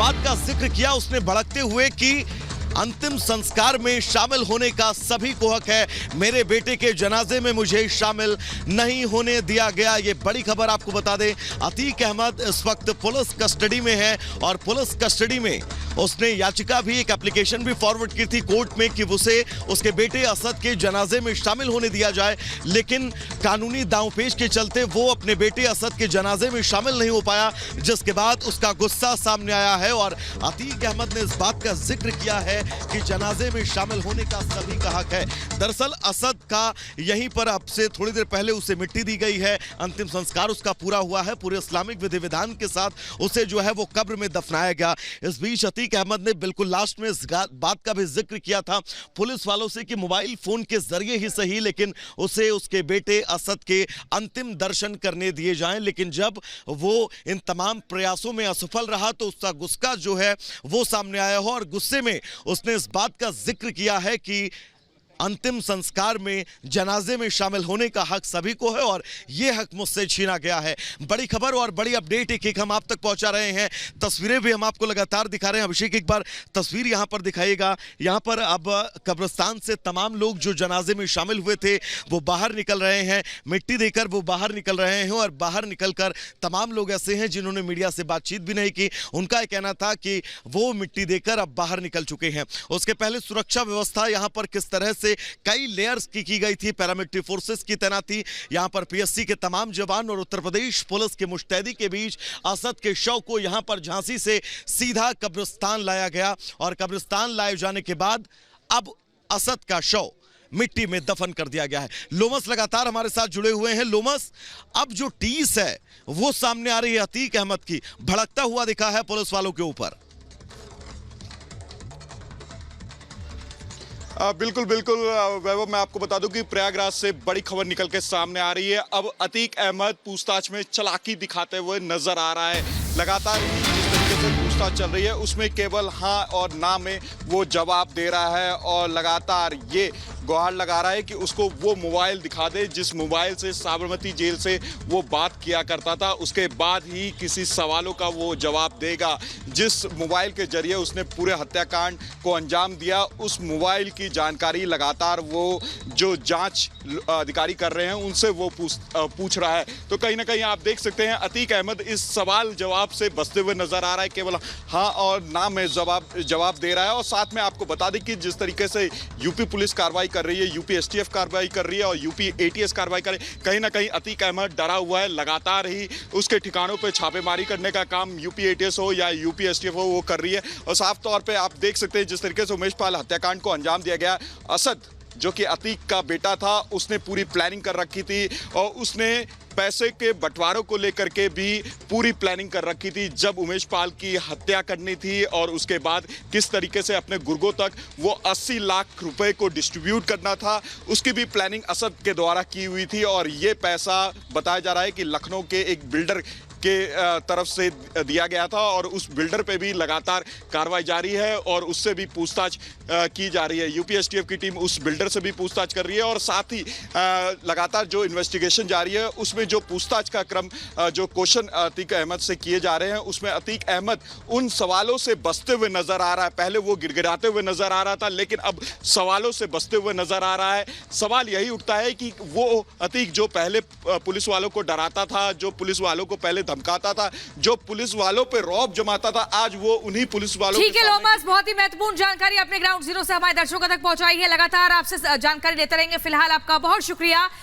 बात का जिक्र किया उसने भड़कते हुए कि अंतिम संस्कार में शामिल होने का सभी को हक है, मेरे बेटे के जनाजे में मुझे शामिल नहीं होने दिया गया। ये बड़ी खबर आपको बता दें, अतीक अहमद इस वक्त पुलिस कस्टडी में है और पुलिस कस्टडी में उसने याचिका भी, एक एप्लीकेशन भी फॉरवर्ड की थी कोर्ट में कि उसे उसके बेटे असद के जनाजे में शामिल होने दिया जाए, लेकिन कानूनी दांवपेच के चलते वो अपने बेटे असद के जनाजे में शामिल नहीं हो पाया, जिसके बाद उसका गुस्सा सामने आया है और अतीक अहमद ने इस बात का जिक्र किया है कि जनाजे में शामिल होने का सभी का हक है। दरअसल असद का यहीं पर अब से थोड़ी देर पहले उसे मिट्टी दी गई है, अंतिम संस्कार उसका पूरा हुआ है, पूरे इस्लामिक विधि विधान के साथ उसे जो है वो कब्र में दफनाया गया। इस बीच अतीक अहमद ने बिल्कुल लास्ट में इस बात का भी जिक्र किया था पुलिस वालों से कि मोबाइल फोन के जरिए ही सही, लेकिन उसे उसके बेटे असद के अंतिम दर्शन करने दिए जाएं। लेकिन जब वो इन तमाम प्रयासों में असफल रहा तो उसका गुस्सा जो है वो सामने आया हो और गुस्से में उसने इस बात का जिक्र किया है कि अंतिम संस्कार में जनाजे में शामिल होने का हक सभी को है और यह हक मुझसे छीना गया है। बड़ी खबर और बड़ी अपडेट एक हम आप तक पहुंचा रहे हैं, तस्वीरें भी हम आपको लगातार दिखा रहे हैं। अभिषेक, एक बार तस्वीर यहां पर दिखाइएगा। यहां पर अब कब्रिस्तान से तमाम लोग जो जनाजे में शामिल हुए थे वो बाहर निकल रहे हैं, मिट्टी देकर वो बाहर निकल रहे हैं और बाहर निकलकर तमाम लोग ऐसे हैं जिन्होंने मीडिया से बातचीत भी नहीं की। उनका यह कहना था कि वो मिट्टी देकर अब बाहर निकल चुके हैं। उसके पहले सुरक्षा व्यवस्था यहां पर किस तरह से कई लेयर्स की गई थी, पैरामिलिट्री फोर्सेस की तैनाती, यहां पर पीएससी के तमाम जवान और उत्तर प्रदेश पुलिस की मुस्तैदी के बीच असद के शव को यहां पर झांसी से सीधा कब्रिस्तान लाया गया और कब्रिस्तान लाए जाने के बाद अब असद का शव मिट्टी में दफन कर दिया गया है। लोमस लगातार हमारे साथ जुड़े हुए हैं। लोमस, अब जो टीस है वो सामने आ रही है अतीक अहमद की, भड़कता हुआ दिखा है पुलिस वालों के ऊपर। बिल्कुल बिल्कुल वैभव, मैं आपको बता दूं कि प्रयागराज से बड़ी खबर निकल के सामने आ रही है। अब अतीक अहमद पूछताछ में चालाकी दिखाते हुए नजर आ रहा है। लगातार जिस तरीके से पूछताछ चल रही है उसमें केवल हाँ और ना में वो जवाब दे रहा है और लगातार ये गुहार लगा रहा है कि उसको वो मोबाइल दिखा दे जिस मोबाइल से साबरमती जेल से वो बात किया करता था, उसके बाद ही किसी सवालों का वो जवाब देगा। जिस मोबाइल के जरिए उसने पूरे हत्याकांड को अंजाम दिया, उस मोबाइल की जानकारी लगातार वो जो जांच अधिकारी कर रहे हैं उनसे वो पूछ रहा है। तो कहीं ना कहीं आप देख सकते हैं अतीक अहमद इस सवाल जवाब से बचते हुए नजर आ रहा है, केवल हाँ और ना में जवाब दे रहा है। और साथ में आपको बता दें कि जिस तरीके से यूपी पुलिस कार्रवाई कर रही है, यूपी एसटीएफ कार्रवाई कर रही है और यूपी एटीएस कार्रवाई कर रही है, कहीं ना कहीं अतीक अहमद डरा हुआ है। लगातार ही उसके ठिकानों पे छापेमारी करने का काम यूपी एटीएस हो या यूपी एसटीएफ हो वो कर रही है। और साफ तौर पे आप देख सकते हैं जिस तरीके से उमेश पाल हत्याकांड को अंजाम दिया गया, असद जो कि अतीक का बेटा था उसने पूरी प्लानिंग कर रखी थी और उसने पैसे के बंटवारों को लेकर के भी पूरी प्लानिंग कर रखी थी। जब उमेश पाल की हत्या करनी थी और उसके बाद किस तरीके से अपने गुर्गों तक वो 80 लाख रुपए को डिस्ट्रीब्यूट करना था, उसकी भी प्लानिंग असद के द्वारा की हुई थी। और ये पैसा बताया जा रहा है कि लखनऊ के एक बिल्डर के तरफ से दिया गया था और उस बिल्डर पे भी लगातार कार्रवाई जारी है और उससे भी पूछताछ की जा रही है। यूपी एसटीएफ की टीम उस बिल्डर से भी पूछताछ कर रही है और साथ ही लगातार जो इन्वेस्टिगेशन जारी है उसमें जो पूछताछ का क्रम जो क्वेश्चन अतीक अहमद से किए जा रहे हैं उसमें अतीक अहमद उन सवालों से बचते हुए नजर आ रहा है। पहले वो गिड़गिड़ाते हुए नजर आ रहा था लेकिन अब सवालों से बचते हुए नजर आ रहा है। सवाल यही उठता है कि वो अतीक जो पहले पुलिस वालों को डराता था, जो पुलिस वालों को पहले धमकाता था, जो पुलिस वालों पे रौब जमाता था, आज वो उन्हीं पुलिस वालों ठीक है लोमस, बहुत ही महत्वपूर्ण जानकारी अपने ग्राउंड जीरो से हमारे दर्शकों तक पहुंचाई है। लगातार आपसे जानकारी लेते रहेंगे। फिलहाल आपका बहुत शुक्रिया।